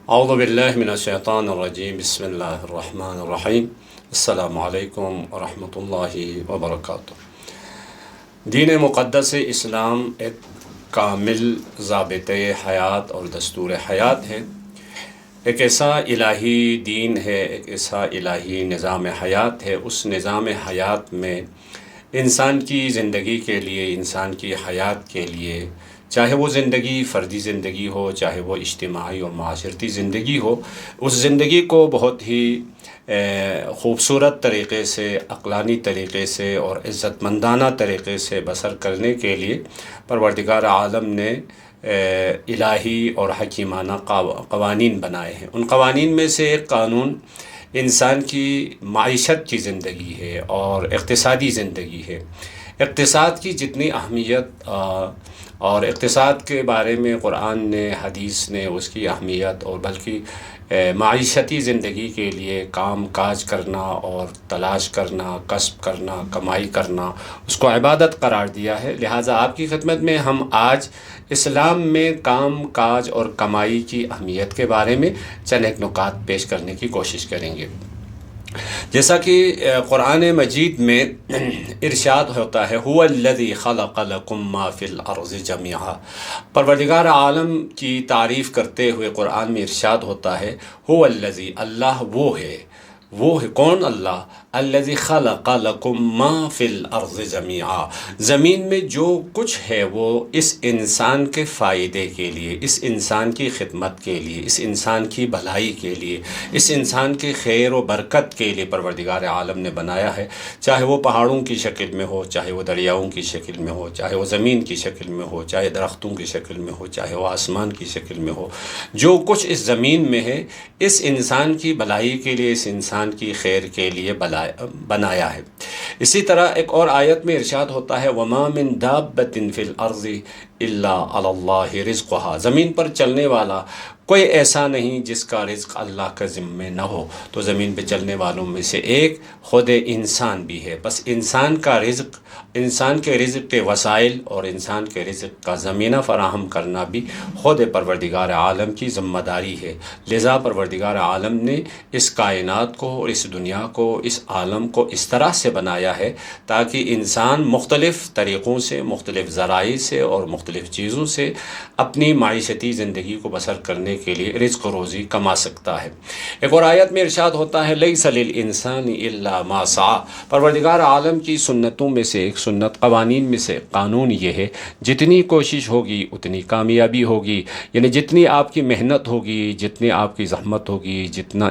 اعوذ باللہ من الشیطان الرجیم بسم اللہ الرحمن الرحیم السلام علیکم ورحمۃ اللہ وبرکاتہ۔ دین مقدس اسلام ایک کامل ضابطۂ حیات اور دستور حیات ہے، ایک ایسا الہی دین ہے، ایک ایسا الہی نظام حیات ہے۔ اس نظام حیات میں انسان کی زندگی کے لیے، انسان کی حیات کے لیے، چاہے وہ زندگی فردی زندگی ہو، چاہے وہ اجتماعی اور معاشرتی زندگی ہو، اس زندگی کو بہت ہی خوبصورت طریقے سے، عقلانی طریقے سے اور عزت مندانہ طریقے سے بسر کرنے کے لیے پروردگار عالم نے الہی اور حکیمانہ قوانین بنائے ہیں۔ ان قوانین میں سے ایک قانون انسان کی معیشت کی زندگی ہے اور اقتصادی زندگی ہے۔ اقتصاد کی جتنی اہمیت اور اقتصاد کے بارے میں قرآن نے، حدیث نے اس کی اہمیت اور بلکہ معیشتی زندگی کے لیے کام کاج کرنا اور تلاش کرنا، کسب کرنا، کمائی کرنا، اس کو عبادت قرار دیا ہے۔ لہٰذا آپ کی خدمت میں ہم آج اسلام میں کام کاج اور کمائی کی اہمیت کے بارے میں چند ایک نکات پیش کرنے کی کوشش کریں گے۔ جیسا کہ قرآن مجید میں ارشاد ہوتا ہے، هو الذی خلق لکم ما فی الارض جمیعا۔ پروردگار عالم کی تعریف کرتے ہوئے قرآن میں ارشاد ہوتا ہے، هو الذی، اللہ وہ ہے کون؟ اللہ الذی خلق لکم ما فی الارض جمیعا، زمین میں جو کچھ ہے وہ اس انسان کے فائدے کے لیے، اس انسان کی خدمت کے لیے، اس انسان کی بھلائی کے لیے، اس انسان کی خیر و برکت کے لیے پروردگار عالم نے بنایا ہے۔ چاہے وہ پہاڑوں کی شکل میں ہو، چاہے وہ دریاؤں کی شکل میں ہو، چاہے وہ زمین کی شکل میں ہو، چاہے درختوں کی شکل میں ہو، چاہے وہ آسمان کی شکل میں ہو، جو کچھ اس زمین میں ہے اس انسان کی بھلائی کے لیے، اس انسان کی خیر کے لیے بنایا ہے۔ اسی طرح ایک اور آیت میں ارشاد ہوتا ہے، وَمَا مِن دَابَّةٍ فِي الْأَرْضِ إِلَّا عَلَى اللَّهِ رِزْقُهَا، زمین پر چلنے والا کوئی ایسا نہیں جس کا رزق اللہ کا ذمہ نہ ہو۔ تو زمین پہ چلنے والوں میں سے ایک خود انسان بھی ہے۔ بس انسان کا رزق، انسان کے رزق کے وسائل اور انسان کے رزق کا زمینہ فراہم کرنا بھی خود پروردگار عالم کی ذمہ داری ہے۔ لذا پروردگار عالم نے اس کائنات کو اور اس دنیا کو، اس عالم کو اس طرح سے بنایا ہے تاکہ انسان مختلف طریقوں سے، مختلف ذرائع سے اور مختلف چیزوں سے اپنی معیشتی زندگی کو بسر کرنے کے لیے رزق و روزی کما سکتا ہے۔ ایک اور آیت میں ارشاد ہوتا ہے، لیس للانسان الا ما سعی، پروردگار عالم کی سنتوں میں سے ایک سنت، قوانین میں سے قانون یہ ہے، جتنی کوشش ہوگی اتنی کامیابی ہوگی، یعنی جتنی آپ کی محنت ہوگی، جتنی آپ کی زحمت ہوگی، جتنا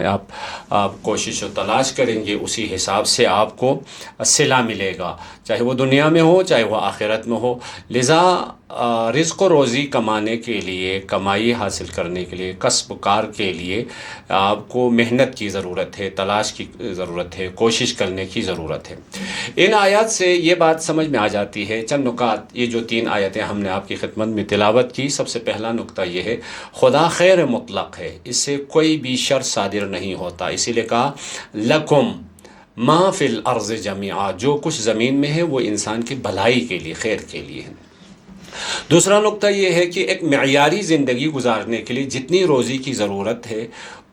آپ کوشش و تلاش کریں گے اسی حساب سے آپ کو صلہ ملے گا، چاہے وہ دنیا میں ہو چاہے وہ آخرت میں ہو۔ لذا رزق و روزی کمانے کے لیے، کمائی حاصل کرنے کے لیے، کسب کار کے لیے آپ کو محنت کی ضرورت ہے، تلاش کی ضرورت ہے، کوشش کرنے کی ضرورت ہے۔ ان آیات سے یہ بات سمجھ میں آ جاتی ہے، چند نکات، یہ جو 3 آیتیں ہم نے آپ کی خدمت میں تلاوت کی، سب سے پہلا نقطہ یہ ہے، خدا خیر مطلق ہے، اس سے کوئی بھی شر صادر نہیں ہوتا، اسی لیے کہا لکم ما فی الارض جمیعا، جو کچھ زمین میں ہے وہ انسان کی بھلائی کے لیے، خیر کے لیے ہے۔ دوسرا نقطہ یہ ہے کہ ایک معیاری زندگی گزارنے کے لیے جتنی روزی کی ضرورت ہے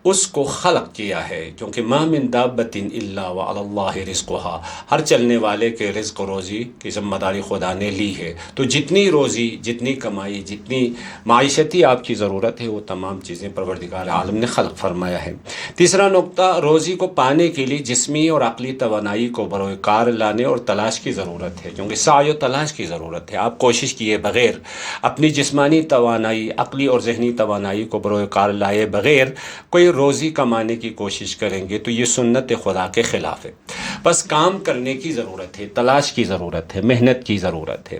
اس کو خلق کیا ہے، کیونکہ ما من دابۃ الا وعلی اللہ رزقها، ہر چلنے والے کے رزق و روزی کی ذمہ داری خدا نے لی ہے۔ تو جتنی روزی، جتنی کمائی، جتنی معیشتی آپ کی ضرورت ہے وہ تمام چیزیں پروردگار عالم نے خلق فرمایا ہے۔ تیسرا نقطہ، روزی کو پانے کے لیے جسمی اور عقلی توانائی کو بروئے کار لانے اور تلاش کی ضرورت ہے، کیونکہ سعی و تلاش کی ضرورت ہے۔ آپ کوشش کیے بغیر، اپنی جسمانی توانائی، عقلی اور ذہنی توانائی کو بروئے کار لائے بغیر کوئی روزی کمانے کی کوشش کریں گے تو یہ سنت خدا کے خلاف ہے۔ بس کام کرنے کی ضرورت ہے، تلاش کی ضرورت ہے، محنت کی ضرورت ہے۔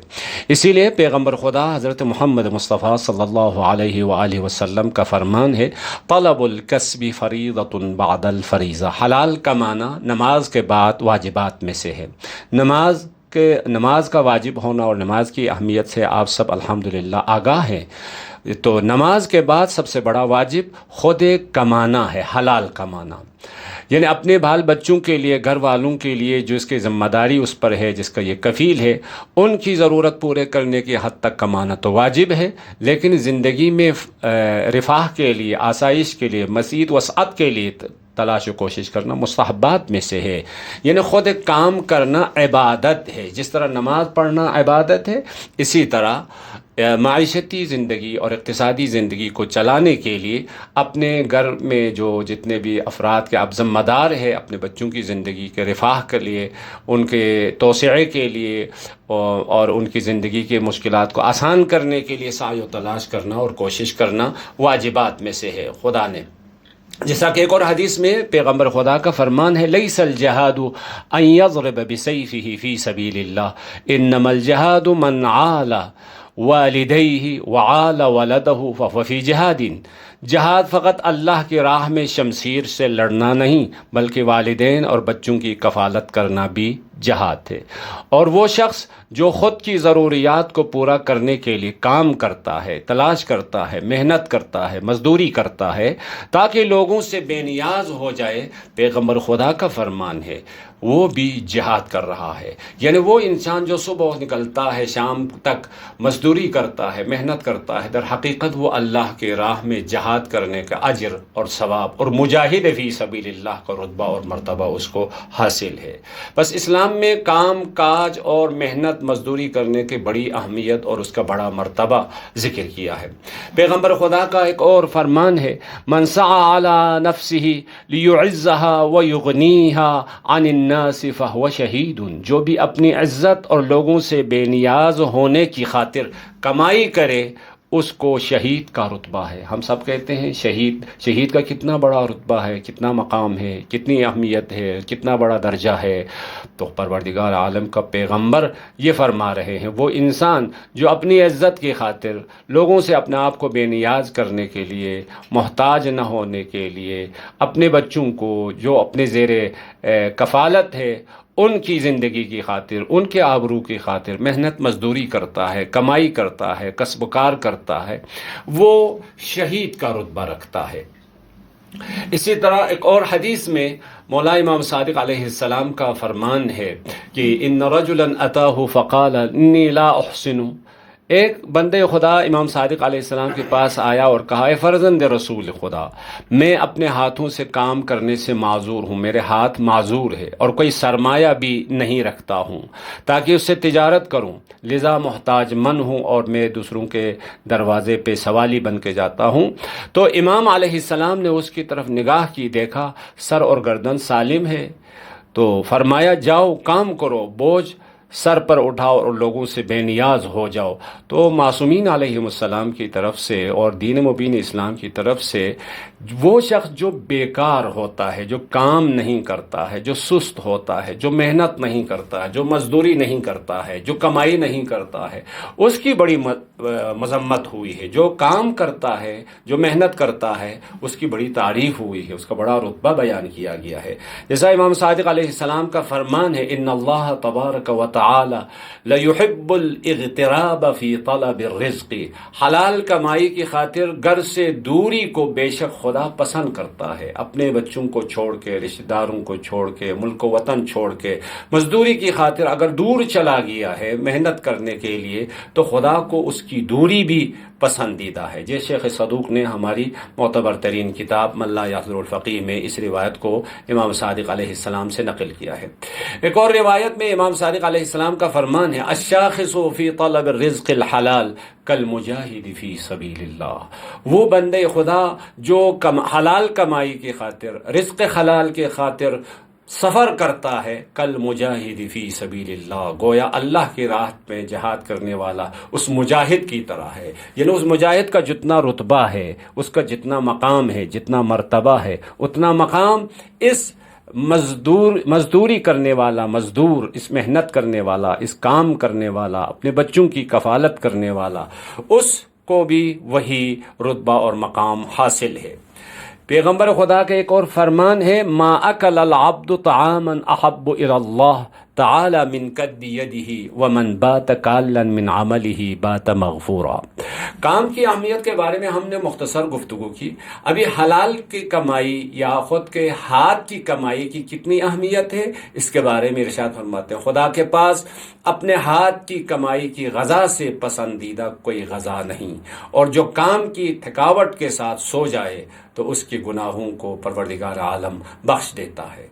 اسی لیے پیغمبر خدا حضرت محمد مصطفیٰ صلی اللہ علیہ وآلہ وسلم کا فرمان ہے، طلب الکسب فریضۃ بعد الفریضہ، حلال کمانا نماز کے بعد واجبات میں سے ہے۔ نماز کا واجب ہونا اور نماز کی اہمیت سے آپ سب الحمدللہ آگاہ ہیں۔ تو نماز کے بعد سب سے بڑا واجب خود کمانا ہے، حلال کمانا، یعنی اپنے بال بچوں کے لیے، گھر والوں کے لیے جو اس کی ذمہ داری اس پر ہے، جس کا یہ کفیل ہے، ان کی ضرورت پورے کرنے کی حد تک کمانا تو واجب ہے، لیکن زندگی میں رفاہ کے لیے، آسائش کے لیے، مزید وسعت کے لیے تلاش و کوشش کرنا مستحبات میں سے ہے۔ یعنی خود کام کرنا عبادت ہے، جس طرح نماز پڑھنا عبادت ہے، اسی طرح معیشتی زندگی اور اقتصادی زندگی کو چلانے کے لیے اپنے گھر میں جو جتنے بھی افراد کے آپ ذمہ دار ہے، اپنے بچوں کی زندگی کے رفاہ کے لیے، ان کے توسعے کے لیے اور ان کی زندگی کے مشکلات کو آسان کرنے کے لیے سعی و تلاش کرنا اور کوشش کرنا واجبات میں سے ہے۔ خدا نے جیسا کہ ایک اور حدیث میں پیغمبر خدا کا فرمان ہے، لیس الجہاد ان یضرب بسیفہ فی سبیل اللہ انما الجہاد من عال والدیہ وعال ولدہ فہو فی جہاد۔ جہاد فقط اللہ کی راہ میں شمشیر سے لڑنا نہیں، بلکہ والدین اور بچوں کی کفالت کرنا بھی جہاد ہے۔ اور وہ شخص جو خود کی ضروریات کو پورا کرنے کے لیے کام کرتا ہے، تلاش کرتا ہے، محنت کرتا ہے، مزدوری کرتا ہے تاکہ لوگوں سے بے نیاز ہو جائے، پیغمبر خدا کا فرمان ہے وہ بھی جہاد کر رہا ہے۔ یعنی وہ انسان جو صبح نکلتا ہے شام تک مزدوری کرتا ہے، محنت کرتا ہے، در حقیقت وہ اللہ کے راہ میں جہاد کرنے کا اجر اور ثواب اور مجاہد فی سبیل اللہ کا رتبہ اور مرتبہ اس کو حاصل ہے۔ بس اسلام میں کام کاج اور محنت مزدوری کرنے کی بڑی اہمیت اور اس کا بڑا مرتبہ ذکر کیا ہے۔ پیغمبر خدا کا ایک اور فرمان ہے، من سعى على نفسه ليعزها ويغنيها عن الناس فهو شہید۔ جو بھی اپنی عزت اور لوگوں سے بے نیاز ہونے کی خاطر کمائی کرے، اس کو شہید کا رتبہ ہے۔ ہم سب کہتے ہیں شہید کا کتنا بڑا رتبہ ہے، کتنا مقام ہے، کتنی اہمیت ہے، کتنا بڑا درجہ ہے۔ تو پروردگار عالم کا پیغمبر یہ فرما رہے ہیں، وہ انسان جو اپنی عزت کی خاطر لوگوں سے اپنے آپ کو بے نیاز کرنے کے لیے، محتاج نہ ہونے کے لیے، اپنے بچوں کو جو اپنے زیر کفالت ہے ان کی زندگی کی خاطر، ان کے آبرو کی خاطر محنت مزدوری کرتا ہے، کمائی کرتا ہے، کسب و کار کرتا ہے، وہ شہید کا رتبہ رکھتا ہے۔ اسی طرح ایک اور حدیث میں مولا امام صادق علیہ السلام کا فرمان ہے کہ ان رجلا اتاہ فقال انی لا احسن۔ ایک بندے خدا امام صادق علیہ السلام کے پاس آیا اور کہا، اے فرزند رسول خدا، میں اپنے ہاتھوں سے کام کرنے سے معذور ہوں، میرے ہاتھ معذور ہے اور کوئی سرمایہ بھی نہیں رکھتا ہوں تاکہ اس سے تجارت کروں، لذا محتاج من ہوں اور میں دوسروں کے دروازے پہ سوالی بن کے جاتا ہوں۔ تو امام علیہ السلام نے اس کی طرف نگاہ کی، دیکھا سر اور گردن سالم ہے، تو فرمایا جاؤ کام کرو، بوجھ سر پر اٹھاؤ اور لوگوں سے بے نیاز ہو جاؤ۔ تو معصومین علیہ السلام کی طرف سے اور دین مبین اسلام کی طرف سے وہ شخص جو بیکار ہوتا ہے، جو کام نہیں کرتا ہے، جو سست ہوتا ہے، جو محنت نہیں کرتا ہے، جو مزدوری نہیں کرتا ہے، جو کمائی نہیں کرتا ہے، اس کی بڑی مذمت ہوئی ہے۔ جو کام کرتا ہے، جو محنت کرتا ہے، اس کی بڑی تعریف ہوئی ہے، اس کا بڑا رتبہ بیان کیا گیا ہے۔ جیسا امام صادق علیہ السلام کا فرمان ہے، ان اللہ تبارک و تعالی لیحب الاغتراب فی طلب الرزق۔ حلال کمائی کی خاطر گھر سے دوری کو بے شک خدا پسند کرتا ہے۔ اپنے بچوں کو چھوڑ کے، رشتہ داروں کو چھوڑ کے، ملک و وطن چھوڑ کے، مزدوری کی خاطر اگر دور چلا گیا ہے محنت کرنے کے لیے، تو خدا کو اس کی دوری بھی پسندیدہ ہے۔ جیسے شیخ صدوق نے ہماری معتبر ترین کتاب من لا یحضر الفقیہ میں اس روایت کو امام صادق علیہ السلام سے نقل کیا ہے۔ ایک اور روایت میں امام صادق علیہ السلام کا فرمان ہے، الشاخص فی طلب الرزق الحلال کالمجاہد فی سبیل اللہ۔ وہ بندے خدا جو حلال کمائی کی خاطر، رزق حلال کی خاطر سفر کرتا ہے، کل مجاہد فی سبیل اللہ، گویا اللہ کی راہ میں جہاد کرنے والا اس مجاہد کی طرح ہے۔ یعنی اس مجاہد کا جتنا رتبہ ہے، اس کا جتنا مقام ہے، جتنا مرتبہ ہے، اتنا مقام اس مزدوری کرنے والا مزدور، اس محنت کرنے والا، اس کام کرنے والا، اپنے بچوں کی کفالت کرنے والا، اس کو بھی وہی رتبہ اور مقام حاصل ہے۔ پیغمبر خدا کا ایک اور فرمان ہے، ما اکل العبد طعاما احب الی اللہ تعالی من قد یدہ ومن بات کالا من عملہ بات مغفورا۔ کام کی اہمیت کے بارے میں ہم نے مختصر گفتگو کی۔ ابھی حلال کی کمائی یا خود کے ہاتھ کی کمائی کی کتنی اہمیت ہے اس کے بارے میں ارشاد فرماتے ہیں خدا کے پاس اپنے ہاتھ کی کمائی کی غذا سے پسندیدہ کوئی غذا نہیں، اور جو کام کی تھکاوٹ کے ساتھ سو جائے تو اس کے گناہوں کو پروردگار عالم بخش دیتا ہے۔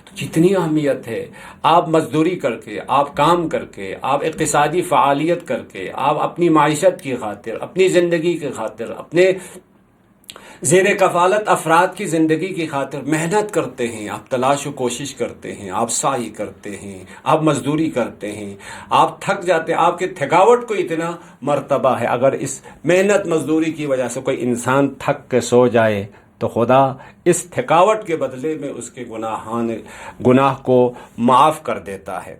تو کتنی اہمیت ہے، آپ مزدوری کر کے، آپ کام کر کے، آپ اقتصادی فعالیت کر کے، آپ اپنی معیشت کی خاطر، اپنی زندگی کی خاطر، اپنے زیر کفالت افراد کی زندگی کی خاطر محنت کرتے ہیں، آپ تلاش و کوشش کرتے ہیں، آپ سعی کرتے ہیں، آپ مزدوری کرتے ہیں، آپ تھک جاتے ہیں، آپ کی تھکاوٹ کو اتنا مرتبہ ہے۔ اگر اس محنت مزدوری کی وجہ سے کوئی انسان تھک کے سو جائے تو خدا اس تھکاوٹ کے بدلے میں اس کے گناہ کو معاف کر دیتا ہے۔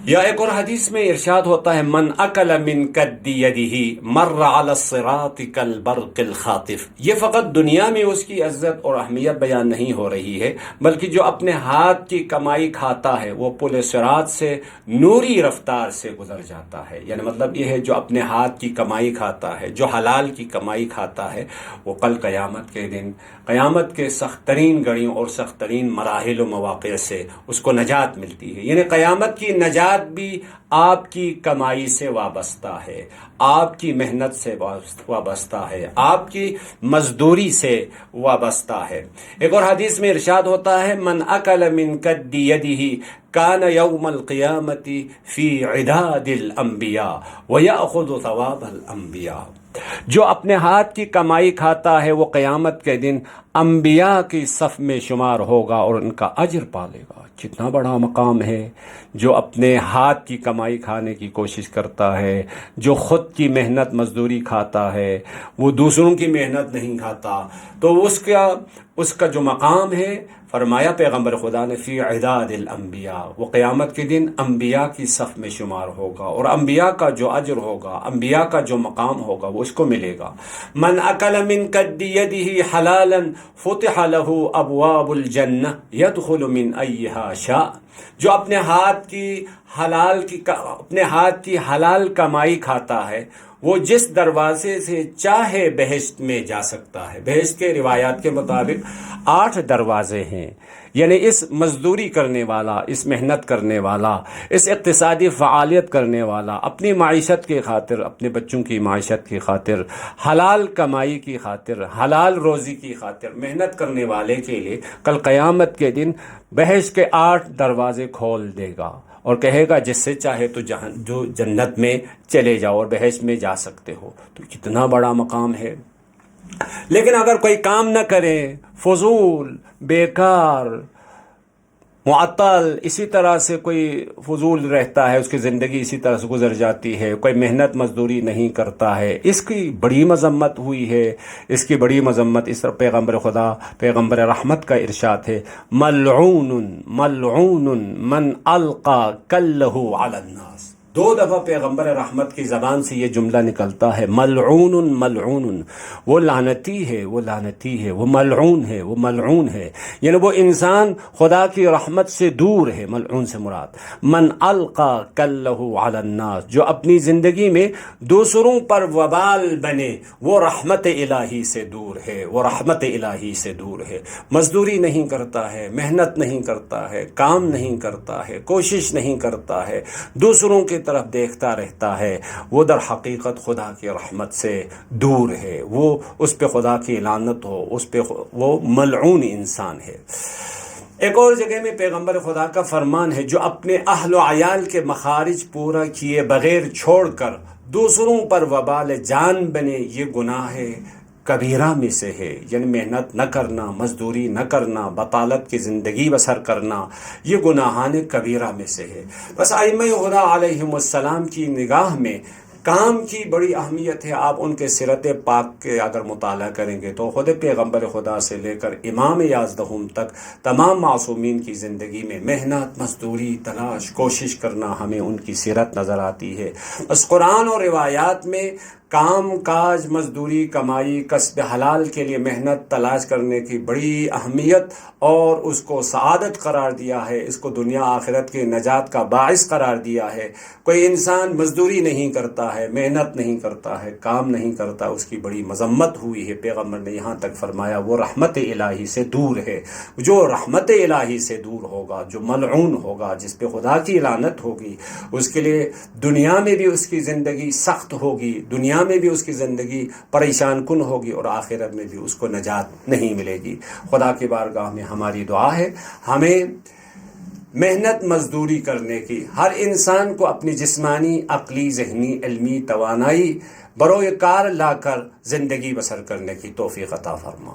یا ایک اور حدیث میں ارشاد ہوتا ہے من اکل من قد یدہ مر علی الصراط کالبرق الخاطف۔ یہ فقط دنیا میں اس کی عزت اور اہمیت بیان نہیں ہو رہی ہے، بلکہ جو اپنے ہاتھ کی کمائی کھاتا ہے وہ پل صراط سے نوری رفتار سے گزر جاتا ہے۔ یعنی مطلب یہ ہے جو اپنے ہاتھ کی کمائی کھاتا ہے، جو حلال کی کمائی کھاتا ہے، وہ کل قیامت کے دن، قیامت کے سخت ترین گھڑیوں اور سخت ترین مراحل و مواقع سے اس کو نجات ملتی ہے۔ یعنی قیامت کی نجات بھی آپ کی کمائی سے وابستہ ہے، آپ کی محنت سے وابستہ ہے، آپ کی مزدوری سے وابستہ ہے۔ ایک اور حدیث میں ارشاد ہوتا ہے من اکل من قد یدہ کان یوم القیامت فی عداد الانبیاء ویأخذ ثواب الانبیاء۔ جو اپنے ہاتھ کی کمائی کھاتا ہے وہ قیامت کے دن انبیاء کی صف میں شمار ہوگا اور ان کا اجر پالے گا۔ کتنا بڑا مقام ہے جو اپنے ہاتھ کی کمائی کھانے کی کوشش کرتا ہے، جو خود کی محنت مزدوری کھاتا ہے، وہ دوسروں کی محنت نہیں کھاتا، تو اس کا جو مقام ہے، فرمایا پیغمبر خدا نے فی عداد الانبیاء، وہ قیامت کے دن انبیاء کی صف میں شمار ہوگا، اور انبیاء کا جو اجر ہوگا، انبیاء کا جو مقام ہوگا وہ اس کو ملے گا۔ من اکل من قد یدہ حلالا فتح له ابواب الجنہ یدخل من ایہا شاء۔ جو اپنے ہاتھ کی حلال کمائی کھاتا ہے وہ جس دروازے سے چاہے بہشت میں جا سکتا ہے۔ بہشت کے روایات کے مطابق 8 دروازے ہیں، یعنی اس مزدوری کرنے والا، اس محنت کرنے والا، اس اقتصادی فعالیت کرنے والا، اپنی معیشت کی خاطر، اپنے بچوں کی معیشت کی خاطر، حلال کمائی کی خاطر، حلال روزی کی خاطر محنت کرنے والے کے لیے کل قیامت کے دن بہشت کے 8 دروازے کھول دے گا اور کہے گا جس سے چاہے تو جو جنت میں چلے جاؤ اور بہشت میں جا سکتے ہو۔ تو کتنا بڑا مقام ہے۔ لیکن اگر کوئی کام نہ کرے، فضول، بیکار، معطل، اسی طرح سے کوئی فضول رہتا ہے، اس کی زندگی اسی طرح سے گزر جاتی ہے، کوئی محنت مزدوری نہیں کرتا ہے، اس کی بڑی مذمت ہوئی ہے۔ اس کی بڑی مذمت اس طرح پیغمبر خدا، پیغمبر رحمت کا ارشاد ہے ملعون ملعون من القى کلہ علی الناس۔ 2 دفعہ پیغمبر رحمت کی زبان سے یہ جملہ نکلتا ہے ملعون ملعون، وہ لعنتی ہے، وہ لعنتی ہے، وہ ملعون ہے، وہ ملعون ہے، یعنی وہ انسان خدا کی رحمت سے دور ہے۔ ملعون سے مراد من القى کلہ علی الناس، جو اپنی زندگی میں دوسروں پر وبال بنے، وہ رحمت الہی سے دور ہے، وہ رحمت الہی سے دور ہے۔ مزدوری نہیں کرتا ہے، محنت نہیں کرتا ہے، کام نہیں کرتا ہے، کوشش نہیں کرتا ہے، دوسروں کی طرف دیکھتا رہتا ہے، وہ در حقیقت خدا کی رحمت سے دور ہے، وہ اس پہ خدا کی لعنت ہو، اس پہ وہ ملعون انسان ہے۔ ایک اور جگہ میں پیغمبر خدا کا فرمان ہے جو اپنے اہل و عیال کے مخارج پورا کیے بغیر چھوڑ کر دوسروں پر وبال جان بنے، یہ گناہ ہے کبیرہ میں سے ہے۔ یعنی محنت نہ کرنا، مزدوری نہ کرنا، بطالت کی زندگی بسر کرنا، یہ گناہان کبیرہ میں سے ہے۔ بس ائمہ خدا علیہم السلام کی نگاہ میں کام کی بڑی اہمیت ہے۔ آپ ان کے سیرت پاک کے اگر مطالعہ کریں گے تو خود پیغمبر خدا سے لے کر امام یازدہم تک تمام معصومین کی زندگی میں محنت، مزدوری، تلاش، کوشش کرنا ہمیں ان کی سیرت نظر آتی ہے۔ بس قرآن اور روایات میں کام کاج، مزدوری، کمائی، کسب حلال کے لیے محنت تلاش کرنے کی بڑی اہمیت اور اس کو سعادت قرار دیا ہے، اس کو دنیا آخرت کے نجات کا باعث قرار دیا ہے۔ کوئی انسان مزدوری نہیں کرتا ہے، محنت نہیں کرتا ہے، کام نہیں کرتا، اس کی بڑی مذمت ہوئی ہے۔ پیغمبر نے یہاں تک فرمایا وہ رحمت الہی سے دور ہے۔ جو رحمت الہی سے دور ہوگا، جو ملعون ہوگا، جس پہ خدا کی لعنت ہوگی، اس کے لیے دنیا میں بھی اس کی زندگی سخت ہوگی، دنیا میں بھی اس کی زندگی پریشان کن ہوگی، اور آخرت میں بھی اس کو نجات نہیں ملے گی۔ خدا کی بارگاہ میں ہماری دعا ہے ہمیں محنت مزدوری کرنے کی، ہر انسان کو اپنی جسمانی، عقلی، ذہنی، علمی توانائی بروئے کار لا کر زندگی بسر کرنے کی توفیق عطا فرما۔